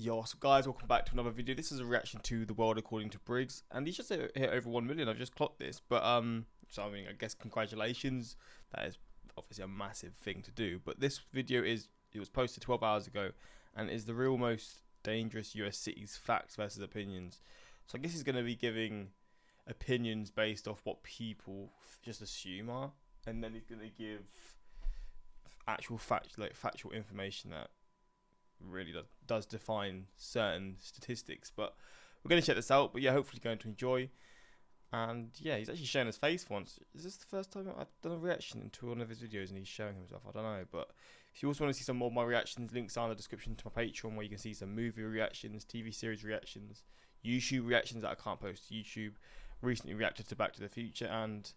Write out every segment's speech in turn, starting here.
Yo, what's up guys, welcome back to another video. This is a reaction to The World According to Briggs, and he's just hit over 1 million. I've just clocked this, but so I mean, I guess congratulations. That is obviously a massive thing to do, but this video it was posted 12 hours ago, and is the real most dangerous US cities, facts versus opinions. So I guess he's going to be giving opinions based off what people just assume are, and then he's going to give actual factual information that really does define certain statistics. But we're going to check this out, but yeah, hopefully you're going to enjoy. And yeah, he's actually showing his face once. Is this the first time I've done a reaction to one of his videos and he's showing himself? I don't know. But if you also want to see some more of my reactions, links are in the description to my Patreon, where you can see some movie reactions, TV series reactions, YouTube reactions that I can't post to YouTube. Recently reacted to Back to the Future, and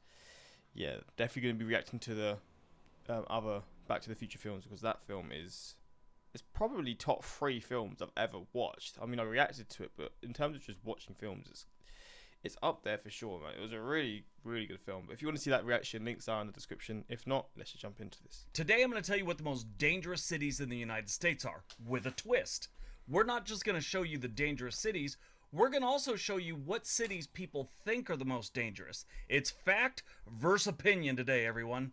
yeah, definitely going to be reacting to the other Back to the Future films, because that film is probably top 3 films I've ever watched. I mean, I reacted to it, but in terms of just watching films, it's up there for sure, man. It was a really, really good film. But if you want to see that reaction, links are in the description. If not, let's just jump into this. Today I'm going to tell you what the most dangerous cities in the United States are, with a twist. We're not just going to show you the dangerous cities, we're going to also show you what cities people think are the most dangerous. It's fact versus opinion today, everyone.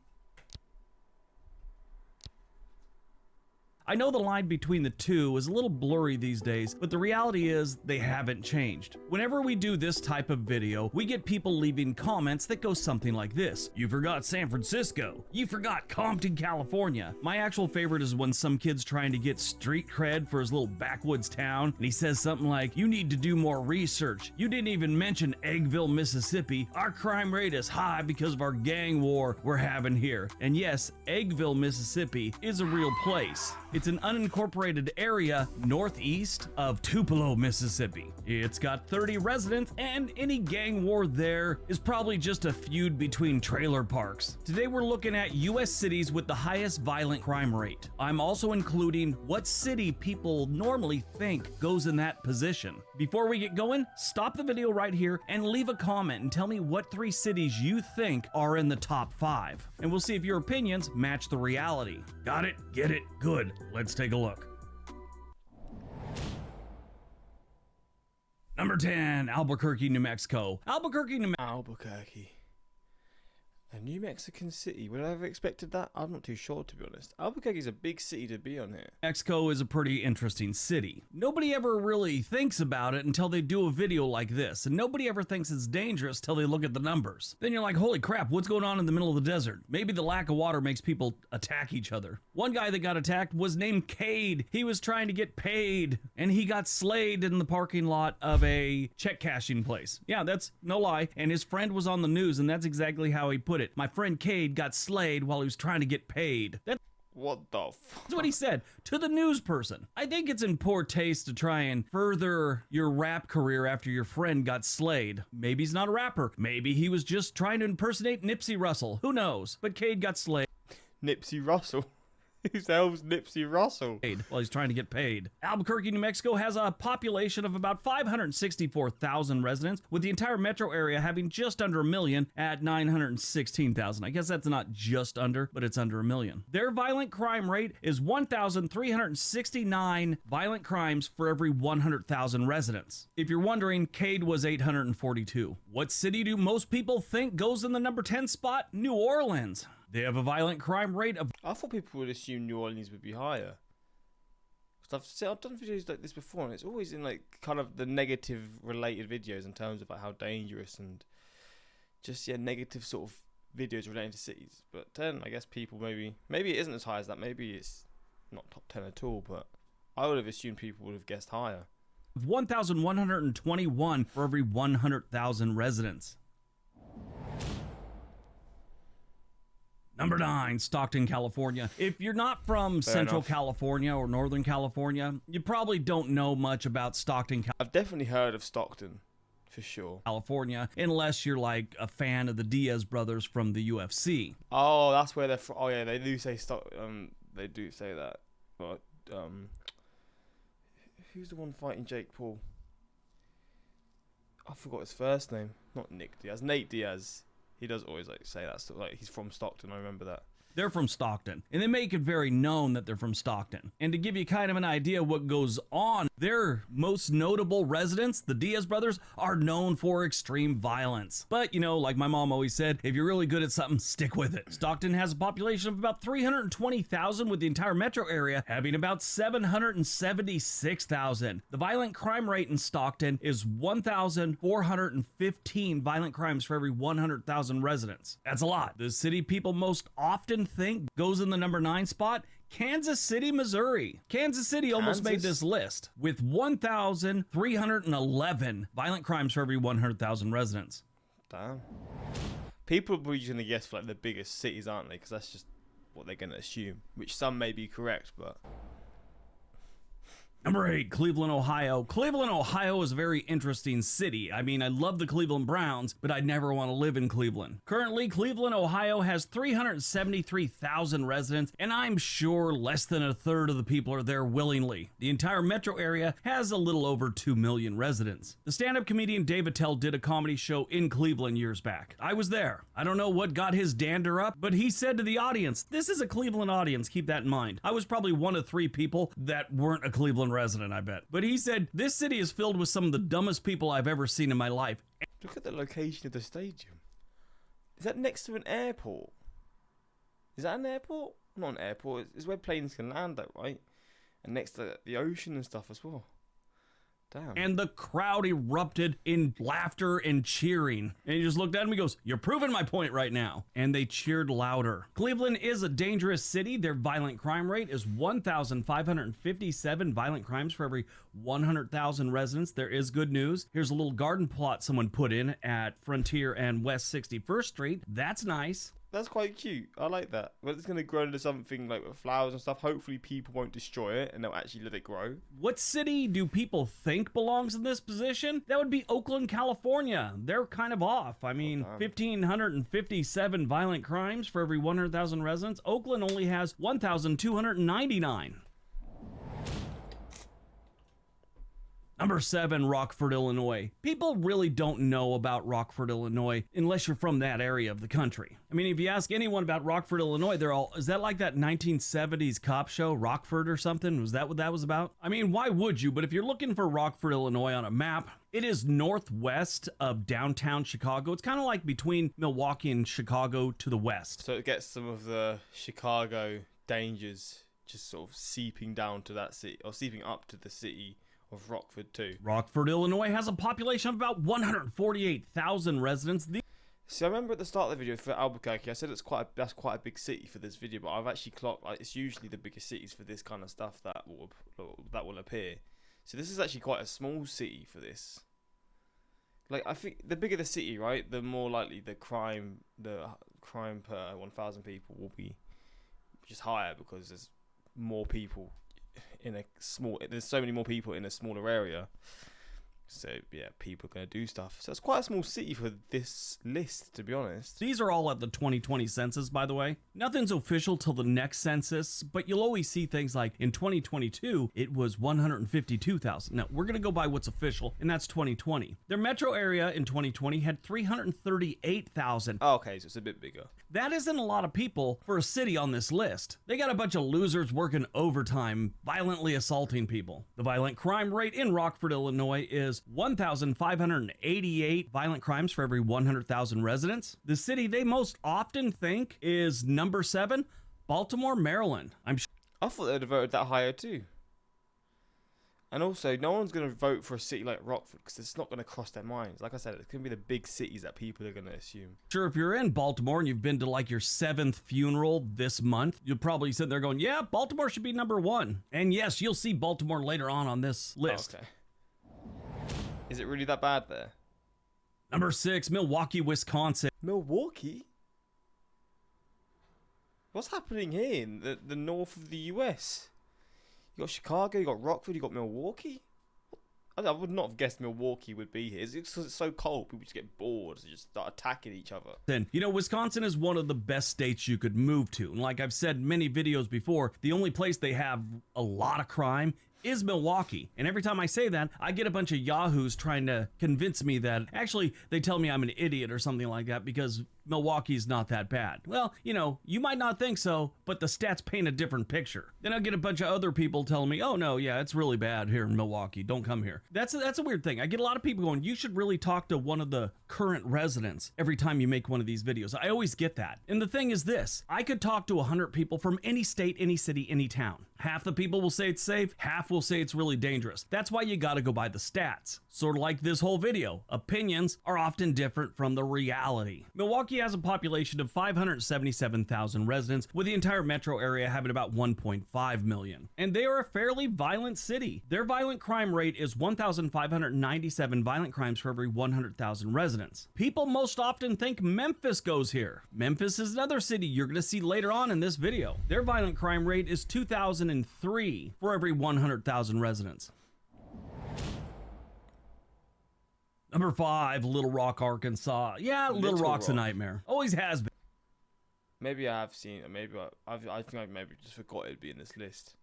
I know the line between the two is a little blurry these days, but the reality is they haven't changed. Whenever we do this type of video, we get people leaving comments that go something like this. You forgot San Francisco. You forgot Compton, California. My actual favorite is when some kid's trying to get street cred for his little backwoods town, and he says something like, you need to do more research. You didn't even mention Eggville, Mississippi. Our crime rate is high because of our gang war we're having here. And yes, Eggville, Mississippi is a real place. It's an unincorporated area northeast of Tupelo, Mississippi. It's got 30 residents, and any gang war there is probably just a feud between trailer parks. Today we're looking at US cities with the highest violent crime rate. I'm also including what city people normally think goes in that position. Before we get going, stop the video right here and leave a comment and tell me what 3 cities you think are in the top 5. And we'll see if your opinions match the reality. Got it? Get it? Good. Let's take a look. Number 10, Albuquerque, New Mexico. Albuquerque. A New Mexican city. Would I have expected that? I'm not too sure, to be honest. Albuquerque is a big city to be on here. Mexico is a pretty interesting city. Nobody ever really thinks about it until they do a video like this, and nobody ever thinks it's dangerous till they look at the numbers. Then you're like, holy crap, what's going on in the middle of the desert? Maybe the lack of water makes people attack each other. One guy that got attacked was named Cade. He was trying to get paid, and he got slayed in the parking lot of a check cashing place. Yeah, that's no lie, and his friend was on the news, and that's exactly how he put it. My friend Cade got slayed while he was trying to get paid. What the fuck? That's what he said to the news person. I think it's in poor taste to try and further your rap career after your friend got slayed. Maybe he's not a rapper. Maybe he was just trying to impersonate Nipsey Russell. Who knows? But Cade got slayed. Nipsey Russell? Who the hell's Nipsey Russell? While he's trying to get paid. Albuquerque, New Mexico has a population of about 564,000 residents, with the entire metro area having just under 1 million at 916,000. I guess that's not just under, but it's under 1 million. Their violent crime rate is 1,369 violent crimes for every 100,000 residents. If you're wondering, Cade was 842. What city do most people think goes in the number 10 spot? New Orleans. They have a violent crime rate of... I thought people would assume New Orleans would be higher. Because I've done videos like this before, and it's always in like kind of the negative related videos in terms of like how dangerous and just negative sort of videos relating to cities. But then I guess people maybe it isn't as high as that. Maybe it's not top 10 at all. But I would have assumed people would have guessed higher. 1,121 for every 100,000 residents. Number 9, Stockton, California. If you're not from Central California or Northern California, you probably don't know much about Stockton, I've definitely heard of Stockton, for sure. California, unless you're like a fan of the Diaz brothers from the UFC. Oh, that's where they're from. Oh yeah, they do say they do say that. But who's the one fighting Jake Paul? I forgot his first name. Not Nick Diaz. Nate Diaz. He does always like say that stuff. Like he's from Stockton. I remember that. they're from Stockton, and they make it very known that they're from Stockton. And to give you kind of an idea what goes on, their most notable residents, the Diaz brothers, are known for extreme violence. But, you know, like my mom always said, if you're really good at something, stick with it. Stockton has a population of about 320,000, with the entire metro area having about 776,000. The violent crime rate in Stockton is 1,415 violent crimes for every 100,000 residents. That's a lot. The city people most often think goes in the number 9 spot, Kansas City, Missouri. Kansas City almost made this list with 1,311 violent crimes for every 100,000 residents. Damn. People are probably going to guess for like the biggest cities, aren't they? Because that's just what they're going to assume, which some may be correct, but... Number 8, Cleveland, Ohio. Cleveland, Ohio is a very interesting city. I mean, I love the Cleveland Browns, but I'd never want to live in Cleveland. Currently, Cleveland, Ohio has 373,000 residents, and I'm sure less than a third of the people are there willingly. The entire metro area has a little over 2 million residents. The stand-up comedian Dave Attell did a comedy show in Cleveland years back. I was there. I don't know what got his dander up, but he said to the audience, this is a Cleveland audience, keep that in mind. I was probably one of 3 people that weren't a Cleveland resident, I bet. But he said, this city is filled with some of the dumbest people I've ever seen in my life. Look at the location of the stadium. Is that next to an airport? Is that an airport? Not an airport. It's where planes can land, though, right? And next to the ocean and stuff as well. Damn. And the crowd erupted in laughter and cheering. And he just looked at him and goes, you're proving my point right now. And they cheered louder. Cleveland is a dangerous city. Their violent crime rate is 1,557 violent crimes for every 100,000 residents. There is good news. Here's a little garden plot someone put in at Frontier and West 61st Street. That's nice. That's quite cute. I like that. But it's going to grow into something like with flowers and stuff. Hopefully people won't destroy it and they'll actually let it grow. What city do people think belongs in this position? That would be Oakland, California. They're kind of off. I mean, 1,557 violent crimes for every 100,000 residents. Oakland only has 1,299. Number 7, Rockford, Illinois. People really don't know about Rockford, Illinois, unless you're from that area of the country. I mean, if you ask anyone about Rockford, Illinois, they're all, is that like that 1970s cop show, Rockford or something? Was that what that was about? I mean, why would you? But if you're looking for Rockford, Illinois on a map, it is northwest of downtown Chicago. It's kind of like between Milwaukee and Chicago to the west. So it gets some of the Chicago dangers just sort of seeping down to that city, or seeping up to the city of Rockford too. Rockford, Illinois has a population of about 148,000 residents. See, I remember at the start of the video for Albuquerque, I said that's quite a big city for this video, but I've actually clocked like it's usually the biggest cities for this kind of stuff that will appear. So this is actually quite a small city for this. Like, I think the bigger the city, right, the more likely the crime per 1,000 people will be just higher, because there's more people there's so many more people in a smaller area. So yeah, people are going to do stuff. So it's quite a small city for this list, to be honest. These are all at the 2020 census, by the way. Nothing's official till the next census, but you'll always see things like in 2022, it was 152,000. Now, we're going to go by what's official, and that's 2020. Their metro area in 2020 had 338,000. Oh, okay, so it's a bit bigger. That isn't a lot of people for a city on this list. They got a bunch of losers working overtime, violently assaulting people. The violent crime rate in Rockford, Illinois is 1,588 violent crimes for every 100,000 residents. The city they most often think is number 7, Baltimore, Maryland. I thought they'd have voted that higher too. And also, no one's going to vote for a city like Rockford because it's not going to cross their minds. Like I said, it's going to be the big cities that people are going to assume. Sure, if you're in Baltimore and you've been to like your 7th funeral this month, you'll probably sit there going, yeah, Baltimore should be number 1. And yes, you'll see Baltimore later on this list. Okay. Is it really that bad there? Number 6, Milwaukee, Wisconsin. Milwaukee? What's happening here in the north of the US? You got Chicago, you got Rockford, you got Milwaukee? I would not have guessed Milwaukee would be here. It's because it's so cold, people just get bored, so just start attacking each other. Then, you know, Wisconsin is one of the best states you could move to. And like I've said many videos before, the only place they have a lot of crime is Milwaukee. And every time I say that, I get a bunch of yahoos trying to convince me that, actually, they tell me I'm an idiot or something like that because Milwaukee's not that bad. Well, you know, you might not think so, but the stats paint a different picture. Then I'll get a bunch of other people telling me, oh no, yeah, it's really bad here in Milwaukee. Don't come here. That's a weird thing. I get a lot of people going, you should really talk to one of the current residents every time you make one of these videos. I always get that. And the thing is this, I could talk to 100 people from any state, any city, any town. Half the people will say it's safe, half will say it's really dangerous. That's why you gotta go by the stats. Sort of like this whole video. Opinions are often different from the reality. Milwaukee has a population of 577,000 residents, with the entire metro area having about 1.5 million. And they are a fairly violent city. Their violent crime rate is 1,597 violent crimes for every 100,000 residents. People most often think Memphis goes here. Memphis is another city you're gonna see later on in this video. Their violent crime rate is 2,003 for every 100,000 residents. Number 5, Little Rock, Arkansas. Yeah, Little Rock's a nightmare. Always has been. Maybe I have seen it. Maybe I think I maybe just forgot it'd be in this list.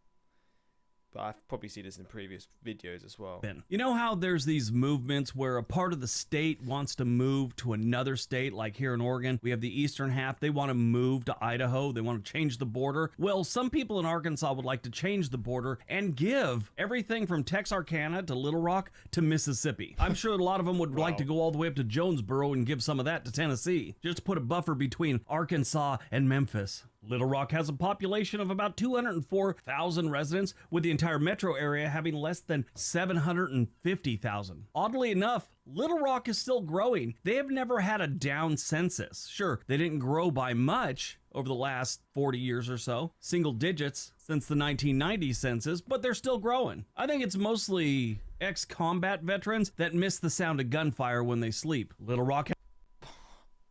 But I've probably seen this in previous videos as well. You know how there's these movements where a part of the state wants to move to another state, like here in Oregon, we have the eastern half, they want to move to Idaho, they want to change the border. Well, some people in Arkansas would like to change the border and give everything from Texarkana to Little Rock to Mississippi. I'm sure a lot of them would like to go all the way up to Jonesboro and give some of that to Tennessee, just to put a buffer between Arkansas and Memphis. Little Rock has a population of about 204,000 residents, with the entire metro area having less than 750,000. Oddly enough, Little Rock is still growing. They have never had a down census. Sure, they didn't grow by much over the last 40 years or so, single digits since the 1990 census, but they're still growing. I think it's mostly ex-combat veterans that miss the sound of gunfire when they sleep. Little Rock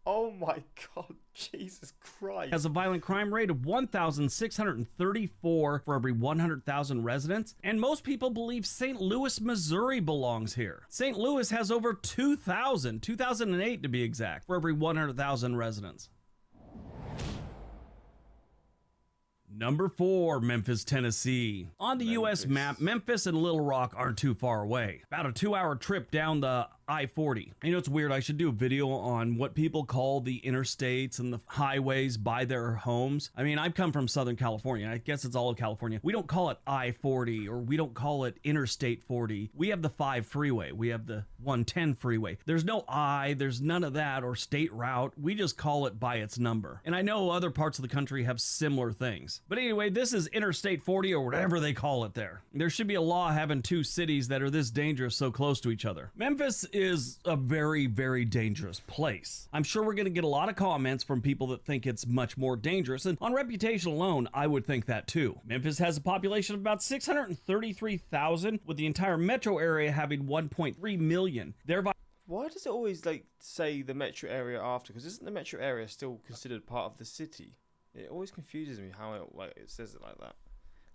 Oh my God, Jesus Christ. has a violent crime rate of 1,634 for every 100,000 residents, and most people believe St. Louis, Missouri belongs here. St. Louis has over 2008 to be exact, for every 100,000 residents. Number 4, Memphis, Tennessee. On the U.S. map, Memphis and Little Rock aren't too far away. About a 2-hour trip down the I-40. You know, it's weird. I should do a video on what people call the interstates and the highways by their homes. I mean, I've come from Southern California. I guess it's all of California. We don't call it I-40 or we don't call it Interstate 40. We have the 5 freeway. We have the 110 freeway. There's no I, there's none of that, or state route. We just call it by its number. And I know other parts of the country have similar things. But anyway, this is Interstate 40 or whatever they call it there. There should be a law having 2 cities that are this dangerous so close to each other. Memphis is a very, very dangerous place. I'm sure we're going to get a lot of comments from people that think it's much more dangerous, and on reputation alone, I would think that too. Memphis has a population of about 633,000, with the entire metro area having 1.3 million. Why does it always like say the metro area after? Because isn't the metro area still considered part of the city? It always confuses me how it says it like that.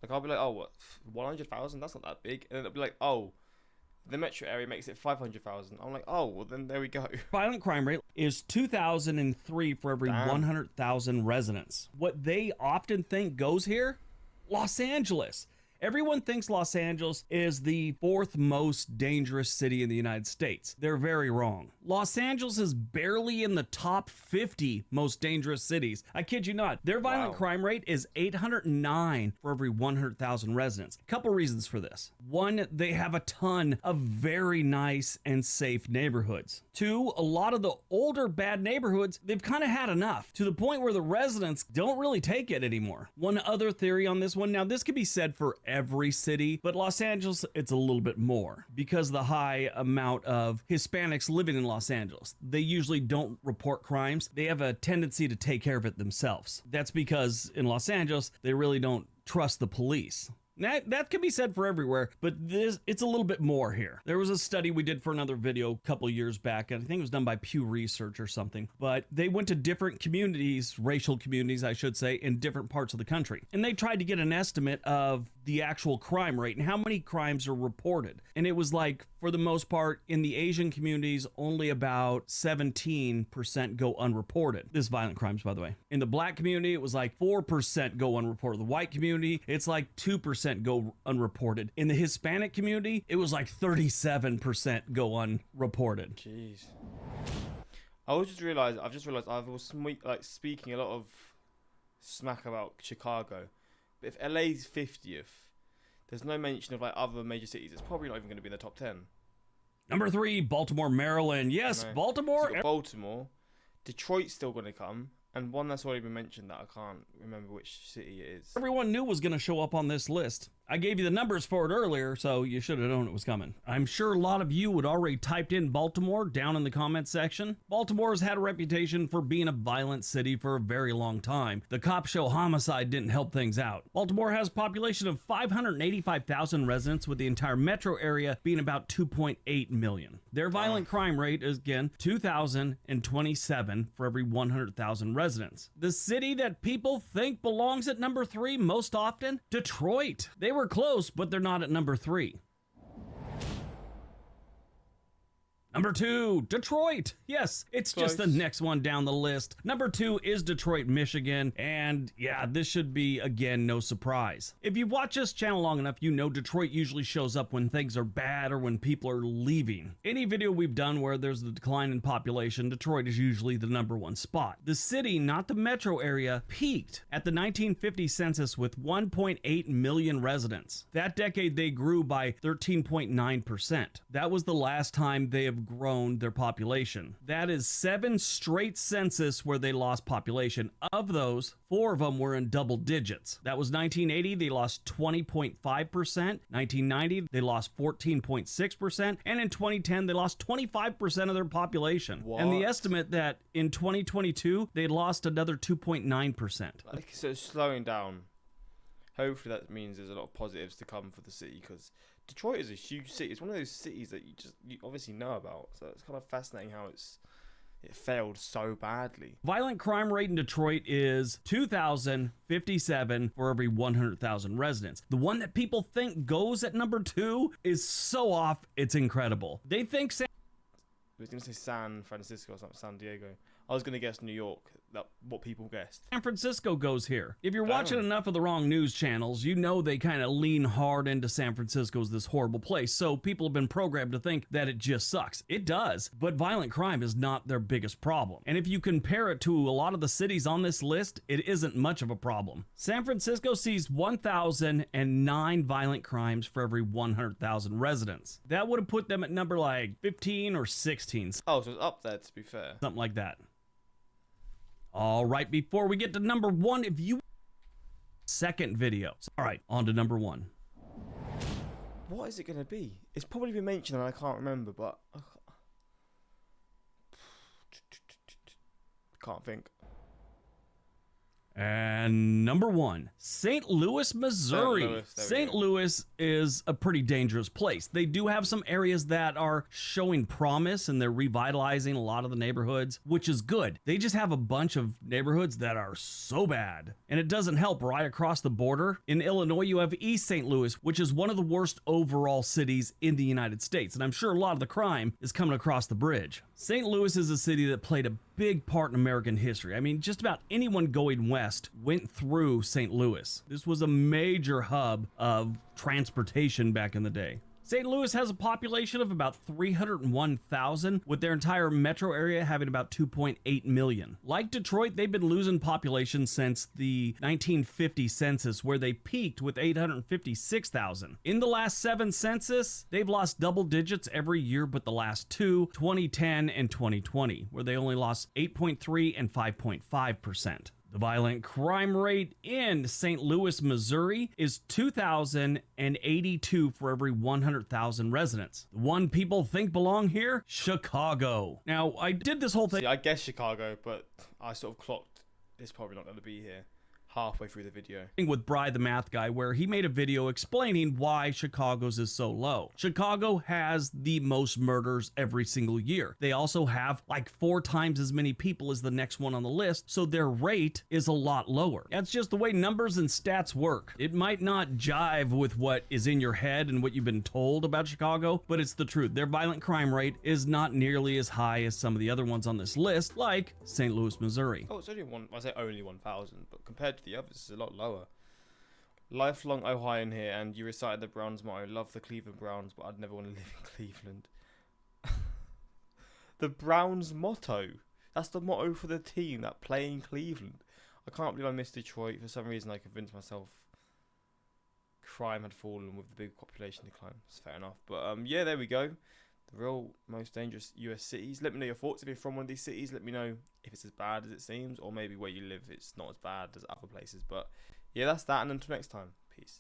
Like I'll be like, oh, what, 100,000? That's not that big. And then it'll be like, oh, the metro area makes it 500,000. I'm like, oh, well then there we go. Violent crime rate is 2,003 for every 100,000 residents. What they often think goes here? Los Angeles. Everyone thinks Los Angeles is the 4th most dangerous city in the United States. They're very wrong. Los Angeles is barely in the top 50 most dangerous cities. I kid you not. Their violent crime rate is 809 for every 100,000 residents. A couple reasons for this. 1, they have a ton of very nice and safe neighborhoods. 2, a lot of the older bad neighborhoods, they've kind of had enough to the point where the residents don't really take it anymore. One other theory on this one, now this could be said for every city, but Los Angeles, it's a little bit more because of the high amount of Hispanics living in Los Angeles. They usually don't report crimes. They have a tendency to take care of it themselves. That's because in Los Angeles, they really don't trust the police. That could be said for everywhere, but it's a little bit more here. There was a study we did for another video a couple years back, and I think it was done by Pew Research or something, but they went to different communities, racial communities, I should say, in different parts of the country, and they tried to get an estimate of the actual crime rate and how many crimes are reported. And it was like, for the most part, in the Asian communities, only about 17% go unreported. This violent crimes, by the way. In the black community, it was like 4% go unreported. The white community, it's like 2% 20% go unreported. In the Hispanic community, it was like 37% go unreported. Jeez. I've just realised I was speaking a lot of smack about Chicago, but if LA's 50th, there's no mention of like other major cities. It's probably not even going to be in the top 10. Number 3, Baltimore, Maryland. Yes, Baltimore. So Baltimore. Detroit's still going to come. And one that's already been mentioned that I can't remember which city it is. Everyone knew was going to show up on this list. I gave you the numbers for it earlier, so you should have known it was coming. I'm sure a lot of you had already typed in Baltimore down in the comments section. Baltimore has had a reputation for being a violent city for a very long time. The cop show homicide didn't help things out. Baltimore has a population of 585,000 residents, with the entire metro area being about 2.8 million. Their violent crime rate is, again, 2,027 for every 100,000 residents. The city that people think belongs at number 3 most often? Detroit. They were close, but they're not at number 3. Number 2, Detroit. Yes, it's Close. Just the next one down the list. Number 2 is Detroit, Michigan. And yeah, this should be, again, no surprise. If you've watched this channel long enough, you know Detroit usually shows up when things are bad or when people are leaving. Any video we've done where there's a decline in population, Detroit is usually the number 1 spot. The city, not the metro area, peaked at the 1950 census with 1.8 million residents. That decade, they grew by 13.9%. That was the last time they have grown their population. That is 7 straight census where they lost population. Of those, 4 of them were in double digits. That was 1980, they lost 20.5%. 1990, they lost 14.6%. And in 2010, they lost 25% of their population. What? And the estimate that in 2022, they lost another 2.9%. So it's slowing down. Hopefully that means there's a lot of positives to come for the city, because Detroit is a huge city. It's one of those cities that you obviously know about. So it's kind of fascinating how it failed so badly. Violent crime rate in Detroit is 2,057 for every 100,000 residents. The one that people think goes at number 2 is so off, it's incredible. They think I was going to say San Francisco or something, San Diego. I was going to guess New York, what people guessed. San Francisco goes here. If you're watching enough of the wrong news channels, you know they kind of lean hard into San Francisco as this horrible place, so people have been programmed to think that it just sucks. It does, but violent crime is not their biggest problem. And if you compare it to a lot of the cities on this list, it isn't much of a problem. San Francisco sees 1,009 violent crimes for every 100,000 residents. That would have put them at number like 15 or 16. Oh, so it's up there, to be fair. Something like that. All right, before we get to number 1, if you second video. All right, on to number 1. What is it going to be? It's probably been mentioned and I can't remember, but can't think. And number 1, St. Louis, Missouri. St. Louis is a pretty dangerous place. They do have some areas that are showing promise and they're revitalizing a lot of the neighborhoods, which is good. They just have a bunch of neighborhoods that are so bad. And it doesn't help right across the border. In Illinois, you have East St. Louis, which is one of the worst overall cities in the United States. And I'm sure a lot of the crime is coming across the bridge. St. Louis is a city that played a big part in American history. I mean, just about anyone going west went through St. Louis. This was a major hub of transportation back in the day. St. Louis has a population of about 301,000, with their entire metro area having about 2.8 million. Like Detroit, they've been losing population since the 1950 census, where they peaked with 856,000. In the last 7 census, they've lost double digits every year but the last 2, 2010 and 2020, where they only lost 8.3 and 5.5%. The violent crime rate in St. Louis, Missouri is 2,082 for every 100,000 residents. The one people think belong here? Chicago. Now, I did this whole thing. See, I guess Chicago, but I sort of clocked it's probably not going to be here halfway through the video. With Bri the Math Guy, where he made a video explaining why Chicago's is so low. Chicago has the most murders every single year. They also have like 4 times as many people as the next one on the list, so their rate is a lot lower. That's just the way numbers and stats work. It might not jive with what is in your head and what you've been told about Chicago, but it's the truth. Their violent crime rate is not nearly as high as some of the other ones on this list, like St. Louis, Missouri. Oh, it's only I say only 1,000, but compared to the others, it's a lot lower. Lifelong Ohioan here, and you recited the Browns motto. Love the Cleveland Browns, but I'd never want to live in Cleveland. The Browns motto. That's the motto for the team that play in Cleveland. I can't believe I missed Detroit. For some reason, I convinced myself crime had fallen with the big population decline. It's fair enough. But yeah, there we go. The real most dangerous US cities. Let me know your thoughts if you're from one of these cities. Let me know if it's as bad as it seems, or maybe where you live it's not as bad as other places. But yeah, that's that, and until next time, peace.